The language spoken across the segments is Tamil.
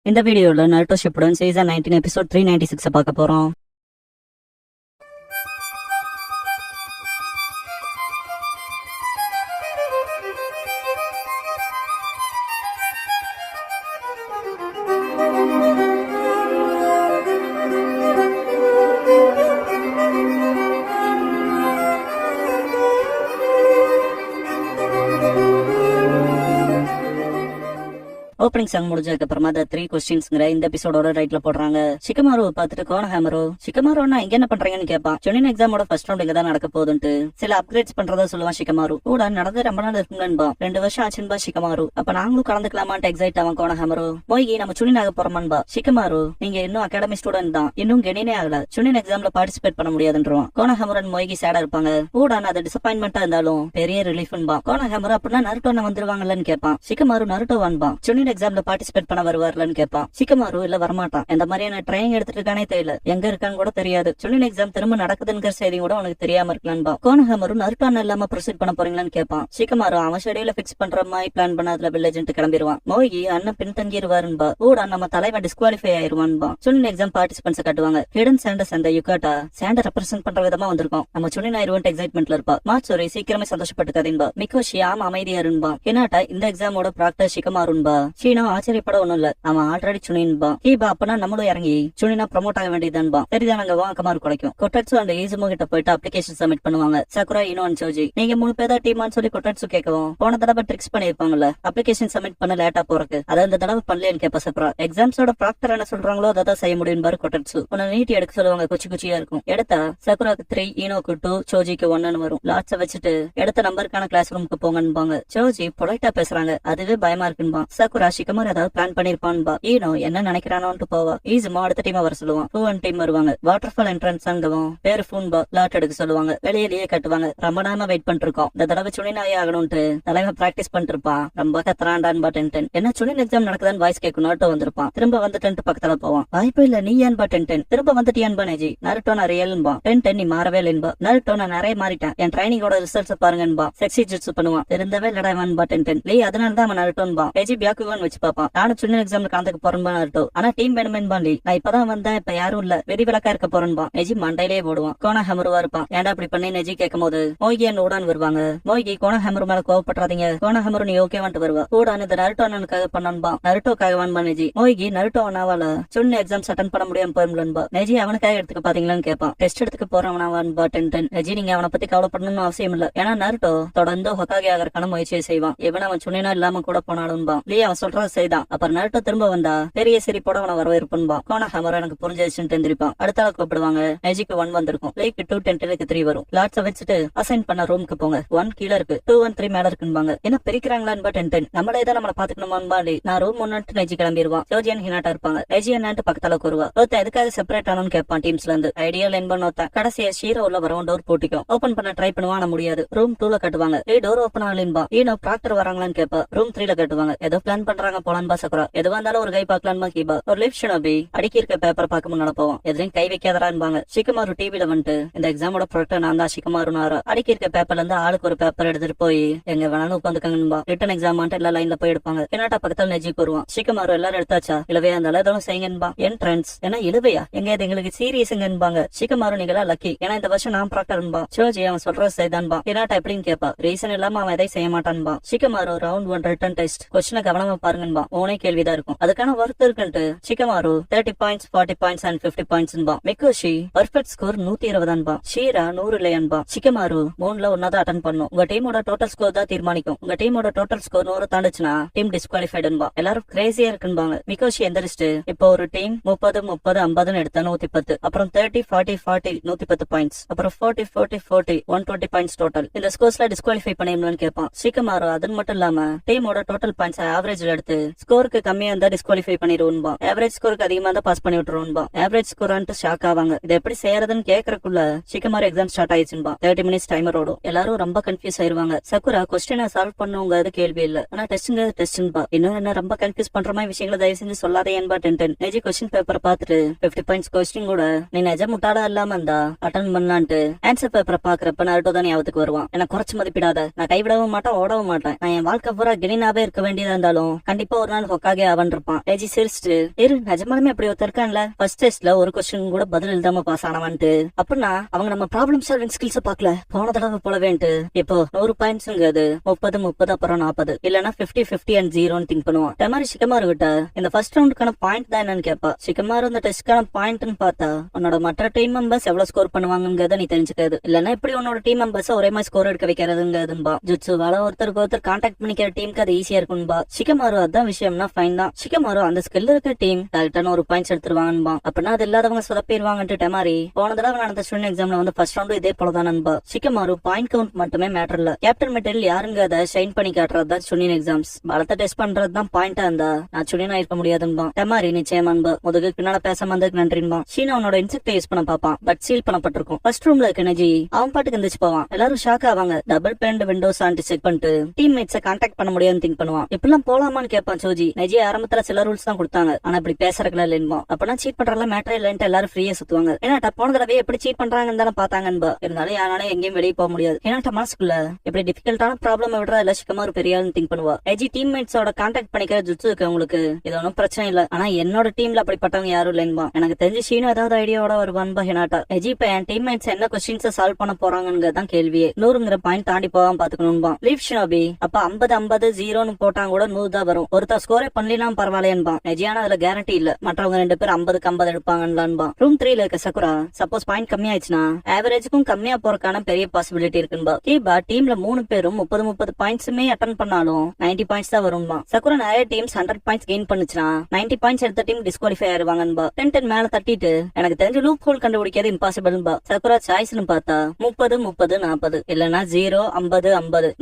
இந்த வீடியோல நருட்டோ ஷிப்புடன் சீசன் 19 எபிசோட் 396 பார்க்க போறோம். ஓப்பனிங் சாங் முடிஞ்சதுக்கு அப்புறமா அந்த 3 கொஸ்டின்ஸ்ங்கிற இந்த எபிசோடோட ரைட்ல போடுறாங்க. ஷிகமாரு பார்த்துட்டு கோனஹாமரோ ஷிகமாரோனா இங்க என்ன பண்றீங்கன்னு கேட்பான். ஜொனின் எக்ஸாமோட ஃபர்ஸ்ட் ரவுண்ட் இங்க தான் நடக்க போகுதுன்ட்டு சில அப்கிரேட்ஸ் பண்றதா சொல்லுவான் ஷிகமாரு. கூட நடந்து ரொம்ப நாள் இருக்குங்கன்பா, 2 வருஷம் ஆச்சுன்பா ஷிகமாரு. அப்ப நாங்களும் கலந்துக்கலாமான்ட்டு எக்ஸைட் ஆவான் கோனஹாமரோ. மொய்கி நம்ம சுனின் ஆக போறோமான்பா. ஷிகமாரு நீங்க இன்னும் அகாடமி ஸ்டூடெண்ட் தான், இன்னும் கெனினே ஆகல, சுனின் எக்ஸாம்ல பார்ட்டிசிபேட் பண்ண முடியாதுன்றான். கோனஹாமரன் மொய்கி சேடா இருப்பாங்க. கூட அது டிசப்பாயின்மெண்டா இருந்தாலும் பெரிய ரிலீஃப்ன்பா. கோனஹாமரோ அப்படின்னா நருட்டோ வந்துருவாங்கல்லன்னு கேட்பான். ஷிகமாரு நருட்டோ வான்பா சுனின் எக்ஸாம்ல பார்ட்டிசிபேட் பண்ண வருவார்லன்னு கேட்பான். ஷிகமாரு இல்ல வரமாட்டான், இந்த மாதிரியான ட்ரைனிங் எடுத்துட்டு இருக்கானே தெரியல, எங்க இருக்கான்னு கூட தெரியாது, சுனின் எக்ஸாம் திரும்ப நடக்குதுங்கிற செய்தி கூட உனக்கு தெரியாம இருக்கலான்பா. கோனஹாமரு நருட்டோ இல்லாம ப்ரொசீட் பண்ண போறீங்களான்னு கேட்பான். ஷிகமாரு அவன் ஷெடியூல பிக்ஸ் பண்ற மாதிரி பிளான் பண்ணதுல வில்லேஜ் கிளம்பிடுவான். மோகி அண்ணன் பின் தங்கிடுவாருன்பா. கூட நம்ம தலைவன் டிஸ்குவாலிஃபை ஆயிருவான்பா. சுனின் எக்ஸாம் பார்ட்டிசிபென்ட்ஸ் காட்டுவாங்க. ஹிடன் சாண்டர்ஸ் அந்த யுகாட்டா சாண்டர் ரெப்ரசென்ட் பண்ற விதமா வந்திருக்கும். நம்ம சுனின் ஆயிருவன்ட்டு எக்ஸைட்மெண்ட்ல இருப்பா. மாட்சுரி சீக்கிரமே சந்தோஷப்பட்டுக்காதீன்பா. மிகோஷி ஆமா அமைதியா இருன்பா. ஹினாட்டா இந்த எக்ஸாமோட ப்ராக்டர் ஷிகமாருன்பா. ஷீனோ ஆச்சரியப்பட ஒண்ணும் இல்ல, அவன் ஆல்ரெடி சுனின்பா. ஹீபா அப்பனா நம்மளும் இறங்கி சுனினா ப்ரமோட் ஆக வேண்டியதுன்பா. சரிதானங்க வாக்கமாரு குறைக்கும். கொட்டட்சு அந்த ஈசுமோ கிட்ட போயிட்டு அப்ளிகேஷன் சப்மிட் பண்ணுவாங்க. சக்குரா இனோ அண்ட் சோஜி நீங்க 3 பேர் தான் டீமான்னு சொல்லி கொட்டட்சு கேட்கவும் போன தடவை ட்ரிக்ஸ் பண்ணிருப்பாங்கல்ல அப்ளிகேஷன் சப்மிட் பண்ண லேட்டா போறக்கு, அதை இந்த தடவை பண்ணலன்னு கேப்ப சக்குரா. எக்ஸாம்ஸோட ப்ராக்டர் என்ன சொல்றாங்களோ அதை செய்ய முடியும் பாரு கொட்டட்சு. உன்னை நீட்டி எடுக்க சொல்லுவாங்க, குச்சி குச்சியா இருக்கும். எடுத்தா சக்குராக்கு 3, ஈனோக்கு 2, சோஜிக்கு 1 வரும். லாட்ஸ வச்சுட்டு எடுத்த நம்பருக்கான கிளாஸ் ரூமுக்கு போங்கன்பாங்க. சோஜி பொலைட்டா பேசுறாங்க, அதுவே பயமா இருக்குன்பா. சக்குரா ஷிகமாரு ஏதாவது பிளான் பண்ணிருப்பான்பா. ஈனோ என்ன நினைக்கிறானோன்ட்டு போவா. ஈசுமோ அடுத்த டீமா வர சொல்லுவான். ஃபூன் டீம் வருவாங்க. வாட்டர்ஃபால் என்ட்ரன்ஸ் அங்கவும் பேரு ஃபூன்பா லாட் எடுக்க சொல்லுவாங்க. வெளியிலேயே கட்டுவாங்க. ரொம்ப நேரமா வெயிட் பண்ணிட்டு இருக்கோம். இந்த தடவை சுனினாயே ஆகணும்ட்டு தலைவன் பிராக்டிஸ் பண்ணிட்டு இருப்பான். ரொம்ப கத்துறான்டான்பா டென்டென். என்ன சுனின் எக்ஸாம் நடக்குதான்னு வாய்ஸ் கேட்கும். நருட்டோ வந்திருப்பான். திரும்ப வந்துட்டு பக்கத்துல போவான். வாய்ப்பு இல்ல நீ ஏன்பா டென்டென் திரும்ப வந்துட்டியான்பா. நெஜி நருட்டோ நான் ரியல்பா. டென்டென் நீ மாறவே இல்லைன்பா. நருட்டோ நான் நிறைய மாறிட்டேன், என் ட்ரைனிங்கோட ரிசல்ட்ஸ் பாருங்கன்பா. செக்ஸி ஜுட்ஸு பண்ணுவான். திருந்தவே இல்லடாவன்பா டென்டென். லீ அதனாலதான் அவன் நருட்டோன்பா. நெஜி பியாக்குவான்னு வச்சு பாப்பான். நானும் சுனின் எக்ஸாம்ல கலந்துக்க போறேன்பா நருட்டோ. ஆனா டீம் வேணுமேன்பா. லீ நான் இப்பதான் வந்தேன், இப்ப யாரும் இல்ல, வெடி விளக்கா இருக்க போறேன்பா. நெஜி மண்டையிலே போடுவான். கோனஹாமருவா இருப்பான். ஏன்டா அப்படி பண்ணி நெஜி கேட்கும் போது மோகி அண்ட் ஊடான் வருவாங்க. மோகி கோனஹாமரு மேல கோவப்படாதீங்க, கோனஹாமரு நீ ஓகே வந்துட்டு வருவா. ஊடான் இந்த நருட்டோ அண்ணனுக்காக பண்ணன்பா. நருட்டோக்காக வான்பா நெஜி. மோகி நருட்டோ அண்ணாவால சுனின் எக்ஸாம்ஸ் அட்டன் பண்ண முடியாம போயிரும்பா. நெஜி அவனுக்காக எடுத்துக்க பாத்தீங்களான்னு கேட்பான். டெஸ்ட் எடுத்துக்க போறவனாவான்பா டென்டென். நெஜி நீங்க அவனை பத்தி கவலைப்படணும்னு அவசியம் இல்ல, ஏன்னா நருட்டோ தொடர்ந்து ஹொகாகே ஆகிறக்கான முயற்சியை செய்வான். இவன் அவன் சுனினா இல்லாம கூட போனாலும்பா. லீ அவன் சொல்றத செய்தான். அப்புறம் நருட்டோ திரும்ப வந்தா பெரிய சிரிப்போட அவனை வரவேற்பா. கோனஹாமரு எனக்கு புரிஞ்சிருச்சுன்னு தெரிஞ்சிருப்பான். அடுத்த ஆள் கூப்பிடுவாங்க. நெஜிக்கு 1 வந்திருக்கும். லேக்கு 2, 10 3 வரும். லாட்ஸ வச்சுட்டு அசைன் பண்ண ரூமுக்கு போங்க. 1 கீழே இருக்கு, 2 1 3 மேல இருக்குன்பாங்க. என்ன பிரிக்கிறாங்களான்பா டென்டென். நம்மளே தான் நம்மள பாத்துக்கணுமான்பா. நான் ரூம் முன்னாடி நெஜி கிளம்பிடுவான். ஜோஜியன் ஹினாட்டா இருப்பாங்க. நெஜி என்னான்ட்டு பக்கத்துல வருவா. ஒருத்தன் எதுக்காக செப்பரேட் ஆனு கேட்பான் டீம்ஸ்ல இருந்து. ஐடியா லைன் பண்ண ஒருத்தன் கடைசியா ஷீரோ உள்ள வரவும் டோர் போட்டிக்கும். ஓபன் பண்ண ட்ரை பண்ணுவான், முடியாது. ரூம் 2ல கட்டுவாங்க. டோர் ஓபன் ஆகலின்பா. ஈனோ ப்ராக்டர் வராங்களான்னு கேப்பா. ரூம் 3ல கட்டுவாங்க. ஏதோ பிளான் பண்றாங்க போலான்பா சக்குரா. எதுவா இருந்தாலும் ஒரு கை பாக்கலான்பா கீபா. ஒரு லிஃப்ட் ஷினோபி அடிக்கி இருக்க பேப்பர் பார்க்க முன்னால போவான். எதுவும் கை வைக்காதரான்பாங்க. ஷிகமாரு டிவில வந்துட்டு இந்த எக்ஸாமோட ப்ரொடக்டர் நான் தான் ஷிகமாருனாரா. அடிக்கி இருக்க பேப்பர்ல இருந்து ஆளுக்கு ஒரு பேப்பர் எடுத்துட்டு போய் எங்க வேணாலும் உட்காந்துக்கங்கன்பா. ரிட்டன் எக்ஸாம் எல்லா லைன்ல போய் எடுப்பாங்க. என்னட்டா பக்கத்துல நெஜிக்கு வருவான். ஷிகமாரு எல்லாரும் எடுத்தாச்சா? இலவையா இருந்தாலும் எதுவும் செய்யுங்கன்பா. என்ட்ரன்ஸ் என்ன இலவையா எங்க இது எங்களுக்கு சீரியஸ்ங்கன்பாங்க. ஷிகமாரு நீங்களா லக்கி, ஏன்னா இந்த வருஷம் நான் ப்ராக்டர்ன்பா. சோஜி அவன் சொல்றது செய்தான்பா. என்னட்டா எப்படின்னு கேப்பா. ரீசன் இல்லாம அவன் எதை செய்ய மாட்டான்பா. ஷிகமாரு ரவுண்ட் 1 ரிட்டன் டெஸ்ட் கொஸ்டினை கவனமா பாருங்கன்பா. ஓனே கேள்விதான் இருக்கும், அதுக்கான ஒர்த் இருக்குன்ட்டு ஷிகமாரு 30 பாயிண்ட்ஸ் 40 பாயிண்ட்ஸ் அண்ட் 50 பாயிண்ட்ஸ்ன்பா. மிகோஷி பர்ஃபெக்ட் ஸ்கோர் 120 ஷீரா 100 இல்லையன்பா. ஷிகமாரு 3ல 1 தான் அட்டன் பண்ணும். உங்க டீமோட டோட்டல் ஸ்கோர் தான் தீர்மானிக்கும். உங்க டீமோட டோட்டல் ஸ்கோர் 100 தாண்டுச்சுன்னா டீம் டிஸ்குவாலிஃபைடுன்பா. எல்லாரும் கிரேசியா இருக்குன்பாங்க. மிகோஷி எந்திரிச்சிட்டு இப்போ ஒரு டீம் 30 30 50 எடுத்தா 110, அப்புறம் 30 40 40 110 பாயிண்ட்ஸ், அப்புறம் 40 40 40 120 பாயிண்ட்ஸ் டோட்டல். இந்த ஸ்கோர்ஸ்ல டிஸ்குவாலிஃபை பண்ணிடணும்னு கேட்பான். ஷிகமாரு அது மட்டும் இல்லாம டீமோட டோட்டல் பாயிண்ட்ஸ் ஆவரேஜ்ல எடுத்து ஸ்கோருக்கு கம்மியா இருந்தா டிஸ்குவாலிஃபை பண்ணிடுவோம்பா. ஆவரேஜ் ஸ்கோருக்கு அதிகமா இருந்தா பாஸ் பண்ணி விட்டுருவோம்பா. ஆவரேஜ் ஸ்கோரான்ட்டு ஷாக் ஆவாங்க. இது எப்படி செய்யறதுன்னு கேக்குறக்குள்ள ஷிகமாரு எக்ஸாம் ஸ்டார்ட் ஆயிடுச்சுன்பா. 30 மினிட்ஸ் டைமர் ஓடும். எல்லாரும் ரொம்ப கன்ஃபியூஸ் ஆயிருவாங்க. சக்குரா கொஸ்டினை சால்வ் பண்ணுங்க கேள்வி இல்ல, ஆனா டெஸ்ட்ங்க டெஸ்ட்பா. இன்னும் என்ன ரொம்ப கன்ஃபியூஸ் பண்ற மாதிரி விஷயங்களை தயவு செஞ்சு சொல்லாதேன்பா டென்டென். நெஜி கொஸ்டின் பேப்பரை பார்த்துட்டு 50 பாயிண்ட்ஸ் கொஸ்டின் கூட நீ நிஜம் முட்டாடா இல்லாம இருந்தா அட்டன் பண்ணலான்ட்டு ஆன்சர் பேப்பரை பாக்குறப்ப நருட்டோ தான் ஞாபகத்துக்கு வருவான். என்ன குறைச்சு மதிப்பிடாத, நான் கைவிடவும் மாட்டேன் ஓடவும் மாட்டேன். நான் என் வாழ்க்கை பூரா கெனினாவே இருக்க வேண்டியதா இருந்தாலும் கண்டிப்பா ஒரு நாள் ஹொக்காகே அவன் இருப்பான். ஏஜி சிரிச்சிட்டு இரு நிஜமாலுமே அப்படி ஒருத்தர் இருக்கான்ல ஃபர்ஸ்ட் டெஸ்ட்ல ஒரு கொஸ்டின் கூட பதில் எழுதாம பாஸ் ஆனவன்ட்டு. அப்படின்னா அவங்க நம்ம ப்ராப்ளம் சால்விங் ஸ்கில்ஸ் பாக்கல போன தடவை போலவேன்ட்டு. இப்போ 100 பாயிண்ட்ஸ்ங்கிறது 30 அப்புறம் 40 இல்லனா 50 அண்ட் 0 திங்க் பண்ணுவான். டெமாரி ஷிகமாரு கிட்ட இந்த ஃபர்ஸ்ட் ரவுண்டுக்கான பாயிண்ட் தான் என்னன்னு கேப்பா. ஷிகமாரு இந்த டெஸ்ட்கான பாயிண்ட்னு பார்த்தா உன்னோட மற்ற டீம் மெம்பர்ஸ் எவ்வளவு ஸ்கோர் பண்ணுவாங்கங்கறத நீ தெரிஞ்சுக்காது. இல்லனா இப்படி உன்னோட டீம் மெம்பர்ஸ் ஒரே மாதிரி ஸ்கோர் எடுக்க வைக்கிறதுங்கதும்பா. ஜுட்சுவால ஒருத்தருக்கு ஒருத்தர் கான்டாக்ட் பண்ணிக்கிற டீமுக்கு அது ஈஸியா இருக்கும்பா. ஷிகமாரு அதான் விஷயம்னா ஃபைன் தான். ஷிகமாரு அந்த ஸ்கில் இருக்க டீம் கரெக்டான ஒரு பாயிண்ட்ஸ் எடுத்துருவாங்கன்பா. அப்படின்னா அது இல்லாதவங்க சொதப்பிடுவாங்கன்ட்டு டெமாரி போன தடவை நடந்த ஸ்டூடெண்ட் எக்ஸாம்ல வந்து ஃபர்ஸ்ட் ரவுண்டு இதே போலதான் நண்பா. ஷிகமாரு பாயிண்ட் கவுண்ட் மட்டுமே மேட்டர் இல்ல, கேப்டன் மெட்டீரியல் யாருங்க அதை ஷைன் பண்ணி காட்டுறதுதான் ஸ்டூடெண்ட் எக்ஸாம்ஸ். பலத்தை டெஸ்ட் பண்றதுதான் பாயிண்டா இருந்தா நான் ஸ்டூடெண்ட் இருக்க முடியாதுன்பா. டெமாரி நிச்சயமான்பா. முதுகு பின்னால பேசாம வந்ததுக்கு நன்றின்பா. ஷீனா அவனோட இன்செக்ட் யூஸ் பண்ண பாப்பான், பட் சீல் பண்ணப்பட்டிருக்கும். ஃபர்ஸ்ட் ரூம்ல இருக்க எனர்ஜி அவன் பாட்டுக்கு எந்திரிச்சு போவான். எல்லாரும் ஷாக் ஆவாங்க. டபுள் பேண்ட் விண்டோஸ் ஆன்டி செக் பண்ணிட்டு டீம்மேட்ஸை கான்டாக்ட் பண்ண முடியாதுன்னு திங்க் பண்ணுவான். இப்பெல்லாம் போலாமான்னு கேட்பான் சோஜி. நெஜி ஆரம்பத்துல சில ரூல்ஸ் தான் கொடுத்தாங்க, ஆனா இப்படி பேசுறதுல இல்லைன்பா. அப்பனா சீட் பண்றதுல மேட்டர் இல்லன்ட்டு எல்லாரும் ஃப்ரீயா சுத்துவாங்க. ஏன்னா போன தடவை எப்படி சீட் பண்றாங்கன்னு தானே பாத்தாங்கன்பா. இருந்தாலும் யாராலும் எங்கேயும் வெளியே போக முடியாது. ஏன்னா மனசுக்குள்ள எப்படி டிஃபிகல்ட்டான ப்ராப்ளம் விடுறா இல்ல ஷிகமாரு பெரிய ஆளுன்னு திங்க் பண்ணுவா. நெஜி டீம்மேட்ஸோட கான்டாக்ட் பண்ணிக்கிற ஜுட்சு இருக்கவங்களுக்கு இது ஒன்னும் பிரச்சனை இல்ல, ஆனா என்னோட டீம்ல அப்படிப்பட்டவங்க யாரும் இல்லைன்பா. எனக்கு தெரிஞ்சு ஷீனோ ஏதாவது ஐடியாவோட வருவான்பா. ஹெனாட்டா நெஜி இப்ப என் டீம்மேட்ஸ் என்ன கொஸ்டின்ஸ் சால்வ் பண்ண போறாங்கன்னு கேள்வியே. 100ங்கிற பாயிண்ட் தாண்டி போவாம பாத்துக்கணும்பா. லீவ் ஷினோபி அப்ப 50 0ன்னு போட்டாங்க கூட 100 தான் வரும். ஒருத்தர் ஸ்கோரே பண்ணலாம் பரவாயில்லையன்பா. நெஜியான அதுல கேரண்டி இல்ல, மற்றவங்க 2 பேர் 50 எடுப்பாங்கன்னு. ரூம் 3ல இருக்க சக்குரா சப்போஸ் பாயிண்ட் கம்மியாயிடுச்சுன்னா ஆவரேஜுக்கும் கம்மியா போறதுக்கான பெரிய பாசிபிலிட்டி இருக்குன்பா. கீபா டீம்ல 3 பேரும் 30 பாயிண்ட்ஸுமே அட்டன் பண்ணாலும் 90 பாயிண்ட்ஸ் தான் வரும்பா. சக்குரா நிறைய டீம்ஸ் 100 பாயிண்ட்ஸ் கெயின் பண்ணுச்சுன்னா 90 பாயிண்ட்ஸ் எடுத்த டீம் டிஸ்குவாலிஃபை ஆயிருவாங்கன்பா. 10 மேல தட்டிட்டு எனக்கு தெரிஞ்ச லூப் ஹோல் கண்டுபிடிக்கிறது இம்பாசிபிள்பா. சக்குரா சாய்ஸ்னு பார்த்தா 30 40 இல்லனா 0 50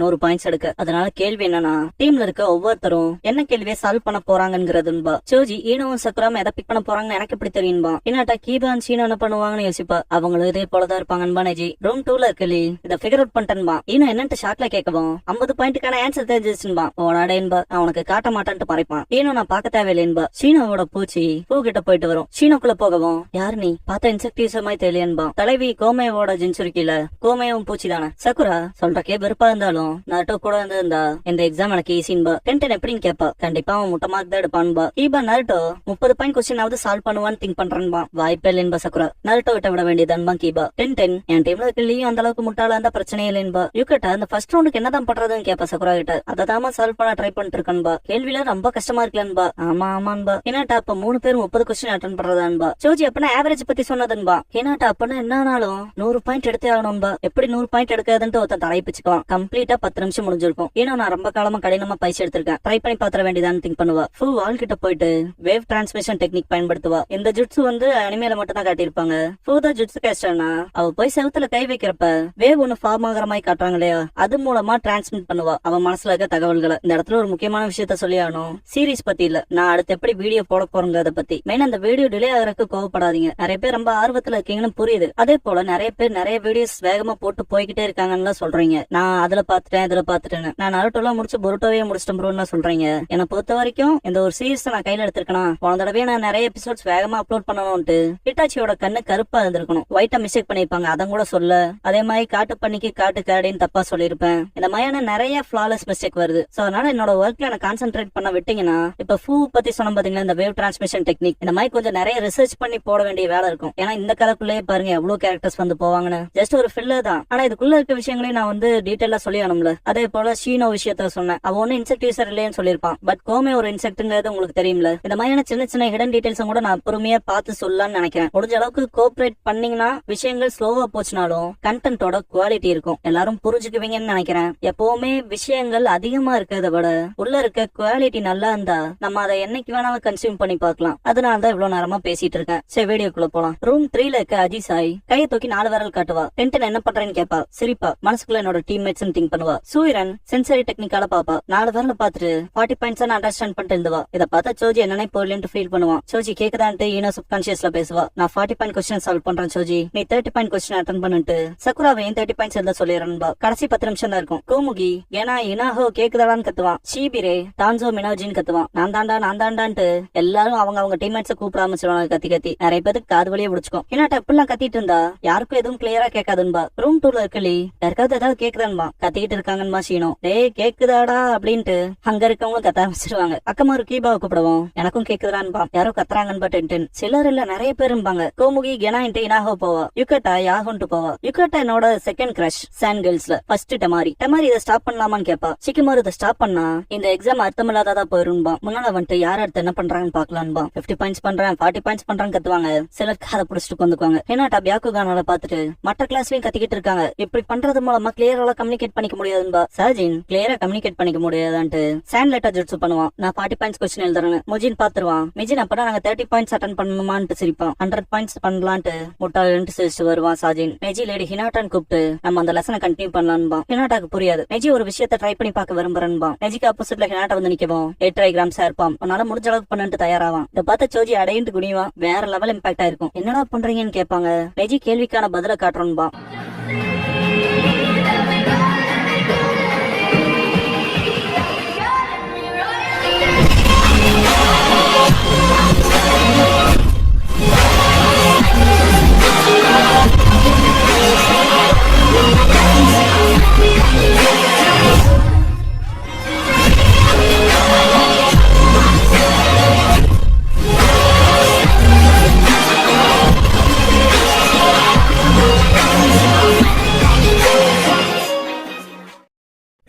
100 பாயிண்ட்ஸ் எடுக்க. அதனால கேள்வி என்னன்னா டீம்ல இருக்க ஒவ்வொருத்தரும் என்ன கேள்வியை சால்வ் பண்ண போறாங்கிறதுன்பா. சோஜி ஈனோவும் சக்குராம எதை பிக் பண்ண போறாங்கன்னு எனக்கு எப்படி தெரியும்பா. என்னட்டா கீபான் சீனோ என்ன பண்ணுவாங்கன்னு யோசிப்பா. அவங்களும் இதே போலதான் இருப்பாங்கன்பா. நெஜி ரூம் 2ல இருக்கலி இத ஃபிகர் அவுட் பண்ணிட்டேன்பா. ஈனோ என்னன்ட்டு ஷாக்ல கேட்கவும் 50 பாயிண்ட்டுக்கான ஆன்சர் தெரிஞ்சிச்சுன்பா. ஓடாடேன்பா அவனுக்கு காட்ட மாட்டான்ட்டு பறைப்பான். ஈனோ நான் பார்க்க தேவையில்லைன்பா. ஷீனோவோட பூச்சி பூ கிட்ட போயிட்டு வரும். ஷீனோக்குள்ள போகவும் யாரு நீ பார்த்தா இன்செக்டிவ்ஸ் மாதிரி தெரியன்பா. தலைவி கோமேவோட ஜின்சுருக்கில கோமேவும் பூச்சி தானே. சக்குரா சொல்றக்கே வெறுப்பா இருந்தாலும் நருட்டோ கூட இருந்தா இந்த எக்ஸாம் எனக்கு ஈஸின்பா. டென்டன் எப்படின்னு கேப்பா. கண்டிப்பா அவன் முட்டை மார்க் தான் எடுப்பான்பா. கீபா நருட்டோ 30 பாயிண்ட் கொஸ்டின் ஆவது சால்வ் பண்ணுவான்னு திங்க் பண்றான்பா. வாய்ப்பே இல்லைன்பா சக்குரா. நருட்டோ விட்ட விட வேண்டியதான்பா கீபா. டென்டன் என் டீம்ல இருக்க அந்த அளவுக்கு முட்டாளா இருந்தா பிரச்சனை இல்லைன்பா. யூகட்டா அந்த ஃபர்ஸ்ட் ரவுண்டுக்கு என்னதான் பண்றதுன்னு கேப்பா சக்குரா கிட்ட. அததாமா சால்வ் பண்ண ட்ரை பண்ணிட்டு இருக்கன்பா. கேள்வியில ரொம்ப கஷ்டமா இருக்கலன்பா. ஆமான்பா. ஏன்னாட்டா அப்ப 3 பேர் 30 கொஸ்டின் அட்டன் பண்றதான்பா. சோஜி அப்பனா ஆவரேஜ் பத்தி சொன்னதுன்பா. ஏன்னாட்டா அப்பனா என்னாலும் 100 பாயிண்ட் எடுத்தே ஆகணும்பா. எப்படி 100 பாயிண்ட் எடுக்காதுன்ட்டு ஒருத்தன் தலை பிச்சுக்குவான். கம்ப்ளீட்டா 10 நிமிஷம் முடிஞ்சிருக்கும். ஏன்னா நான் ரொம்ப காலமா கடினமா பயிற்சி எடுத்திருக்கேன். ட்ரை பண்ணி பாத்திர வேண்டியதான்னு திங்க் பண்ணுவா. ஃபுல் வால் கிட்ட போயிட்டு வேவ் டிரான்ஸ்மிஷன் டெக்னிக் பயன்படுத்துவா. இந்த ஜுட்சு வந்து அனிமேல மட்டும் தான் காட்டியிருப்பாங்க. ஃபூதா ஜுட்சு கேஸ்டர்னா அவ போய் செவுத்துல கை வைக்கிறப்ப வேவ் ஒன்னு ஃபார்ம் ஆகிற மாதிரி காட்டுறாங்க இல்லையா, அது மூலமா டிரான்ஸ்மிட் பண்ணுவா அவ மனசுல இருக்க தகவல்களை. இந்த இடத்துல ஒரு முக்கியமான விஷயத்த சொல்லி ஆகணும். சீரிஸ் பத்தி இல்ல, நான் அடுத்து எப்படி வீடியோ போட போறேங்கிறத பத்தி. மெயின் அந்த வீடியோ டிலே ஆகிறதுக்கு கோவப்படாதீங்க. நிறைய பேர் ரொம்ப ஆர்வத்துல இருக்கீங்கன்னு புரியுது. அதே போல நிறைய பேர் நிறைய வீடியோஸ் வேகமா போட்டு போய்கிட்டே இருக்காங்கன்னு சொல்றீங்க. நான் அதுல பாத்துட்டேன் இதுல பாத்துட்டேன்னு. நான் நருட்டோலாம் முடிச்சு பொருட்டோவே முடிச்சிட்டேன் ப்ரோன்னு சொல்றீங்க. என்னை பொறுத்த வரைக்கும் இந்த ஒரு சீரிஸ் நான் கையில எடுத்திருக்கேன். போன தடவை நான் நிறைய எபிசோட்ஸ் வேகமா அப்லோட் பண்ணணும்ட்டு ஹிட்டாச்சியோட கண்ணு கருப்பா இருந்திருக்கணும், ஒயிட்டா மிஸ்டேக் பண்ணிருப்பாங்க. அதன் கூட சொல்ல. அதே மாதிரி காட்டு பண்ணிக்கு காட்டு காடின்னு தப்பா சொல்லிருப்பேன். இந்த மாதிரியான நிறைய ஃபிளாலஸ் மிஸ்டேக் வருது. சோ அதனால என்னோட ஒர்க்ல நான் கான்சென்ட்ரேட் பண்ண விட்டீங்கன்னா இப்ப ஃபூ பத்தி சொன்ன பாத்தீங்களா, இந்த வேவ் டிரான்ஸ்மிஷன் டெக்னிக், இந்த மாதிரி கொஞ்சம் நிறைய ரிசர்ச் பண்ணி போட வேண்டிய வேலை இருக்கும். ஏன்னா இந்த கதைக்குள்ளேயே பாருங்க எவ்வளவு கேரக்டர்ஸ் வந்து போவாங்கன்னு. ஜஸ்ட் ஒரு ஃபில்லர் தான், ஆனா இதுக்குள்ள இருக்க விஷயங்களையும் நான் வந்து டீடைலா சொல்லி ஆகணும்ல. அதே போல ஷீனோ விஷயத்த சொன்னேன். அவன் ஒன்னும் இன்செக்ட் யூசர் இல்லைன்னு சொல்லிருப்பான், பட் கோமே ஒரு இன்செக்ட்ங்கிறது உங்களுக்கு தெரியும்ல. இந்த மாதிரியான சின்ன சின்ன ஹிடன் டீடைல்ஸ் கூட நான் பொறுமையா பார்த்து சொல்லலாம்னு நினைக்கிறேன். முடிஞ்ச அளவுக்கு கோஆபரேட் பண்ணீங்கன்னா விஷயங்கள் ஸ்லோவா போச்சுனாலும் கண்டென்ட்டோட குவாலிட்டி இருக்கும். எல்லாரும் புரிஞ்சுக்குவீங்கன்னு நினைக்கிறேன். எப்பவுமே விஷயங்கள் அதிகமா இருக்கிறத விட உள்ள இருக்க குவாலிட்டி நல்லா இருந்தா நம்ம அதை என்னைக்கு வேணாலும் கன்சியூம் பண்ணி பார்க்கலாம். அதனாலதான் இவ்வளவு நேரமா பேசிட்டு இருக்கேன். சரி வீடியோக்குள்ள போலாம். ரூம் 3ல இருக்க அஜிசாய் கையை தூக்கி 4 விரல் காட்டுவா. டென்டன் என்ன பண்றேன்னு கேப்பா. சிரிப்பா. மனசுக்குள்ள என்னோட டீம்மேட்ஸ் திங்க் பண்ணுவா. சூரன் சென்சரி டெக்னிக்கால பாப்பா. 4 விரல பாத்துட்டு 40 பாயிண்ட்ஸ் அண்டர்ஸ்டாண்ட் பண்ணிட்டு இருந்துவா. இதை பார்த்தா சோஜி என்னன்னே போடலன்னு ஃபீல் பண்ணுவான். சோஜி கேக்குதான்ட்டு ஈனோ சப்கான்சியஸ்ல பேசுவா. நான் 40 பாயிண்ட் கொஸ்டின் சால்வ் பண்றேன் சோஜி, நீ 30 பாயிண்ட் கொஸ்டின் அட்டன் பண்ணிட்டு சக்குராவையும் 30 பாயிண்ட்ஸ் எழுத சொல்லிடுறா. கடைசி 10 நிமிஷம் தான் இருக்கும். கோமுகி ஏன்னா இனாஹோ கேக்குதாடான்னு கத்துவான். ஷீபிரே டான்சோ மினோஜின்னு கத்துவான். நான் தாண்டான்ட்டு எல்லாரும் அவங்க டீம்மேட்ஸை கூப்பிடாம சொல்லுவாங்க. கத்தி கத்தி நிறைய பேருக்கு காது வழியே முடிச்சுக்கும். ஏன்னாட்ட எப்படிலாம் கத்திட்டு இருந்தா யாருக்கும் எதுவும் கிளியரா கேட்காதுன்பா. ரூம் 2ல இருக்கலி யாருக்காவது ஏதாவது கேக்குதான்பா. கத்திக்கிட்டு இருக்காங்கன்பா ஷீனோ. டேய் கேக்குதாடா அப்படின்ட்டு அங்க இருக்கவங்க அவங்களும் கத்த ஆரம்பிச்சிருவாங்க. அக்கமாரு கீபாவை கூப்பிடுவோம். எனக்கும் கேக்குறான்பா, யாரோ கத்துறாங்கன்னு டென்டென் சிலர் இல்ல நிறைய பேரும்பாங்க. கோமுகி கெனாயின்ட்டு இனாகோ போவா, யுகட்டா யாகுன்ட்டு போவா. யுகட்டா என்னோட செகண்ட் கிரஷ் சாண்ட் கேர்ள்ஸ்ல. ஃபர்ஸ்ட் டெமாரி இதை ஸ்டாப் பண்ணலாமான்னு கேப்பா. சிக்கிமாரு இதை ஸ்டாப் பண்ணா இந்த எக்ஸாம் அர்த்தமில்லாததா போயிரும்பா. முன்னால வந்துட்டு யார் அடுத்து என்ன பண்றாங்கன்னு பாக்கலான்பா. 50 பாயிண்ட்ஸ் பண்றேன் 40 பாயிண்ட்ஸ் பண்றான்னு கத்துவாங்க. சிலர் காதை புடிச்சிட்டு வந்துக்குவாங்க. ஹினாட்டா பியாக்குகானால பாத்துட்டு மற்ற கிளாஸ்லயும் கத்திக்கிட்டு இருக்காங்க. இப்படி பண்றது மூலமா கிளியரா கம்யூனிகேட் பண்ணிக்க முடியாதுன்பா. சாஜின் கிளியரா கம்யூனிகேட் பண்ணிக்க முடியாதான்ட்டு சாண்ட் லெட்டர் ஜுட்சு பண்ணுவான். நான் 40 பாயிண்ட்ஸ் கொஸ்டின் எழுதுறேன்னு முஜின் பாத்துருவான். மிஜின் அப்பதான் நாங்க 30 பாயிண்ட்ஸ் அட்டன் பண்ணணுமான்ட்டு சிரிப்பான். 100 பாயிண்ட்ஸ் பண்ணலான்ட்டு முட்டாள்ட்டு சிரிச்சு வருவான் சாஜின். நெஜி லேடி ஹினாட்டான்னு கூப்பிட்டு நம்ம அந்த லெசனை கண்டினியூ பண்ணலான்பா. ஹினாட்டாக்கு புரியாது. நெஜி ஒரு விஷயத்தை ட்ரை பண்ணி பார்க்க விரும்புறேன்பா. நெஜிக்கு ஆப்போசிட்ல ஹினாட்டா வந்து நிக்கவும் 8 ட்ரைகிராம்ஸ் இருப்பான். உன்னால முடிஞ்ச அளவுக்கு பண்ணிட்டு தயாராவான். இதை பார்த்த சோஜி அடையிட்டு குனிவான். வேற லெவல் இம்பாக்ட் ஆயிருக்கும். என்னடா பண்றீங்கன்னு கேட்பாங்க. நெஜி கேள்விக்கான பதில காட்டுறோன்பா.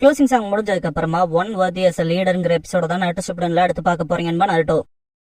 க்ளோசிங் சாங் முடிஞ்சதுக்கு அப்புறமா ஒன் வர்தி அஸ் லீடர்ங்கிற எபிசோட தான் நருட்டோ ஷிப்புடன்ல எடுத்து பார்க்க போறீங்கன்னு நருட்டோ.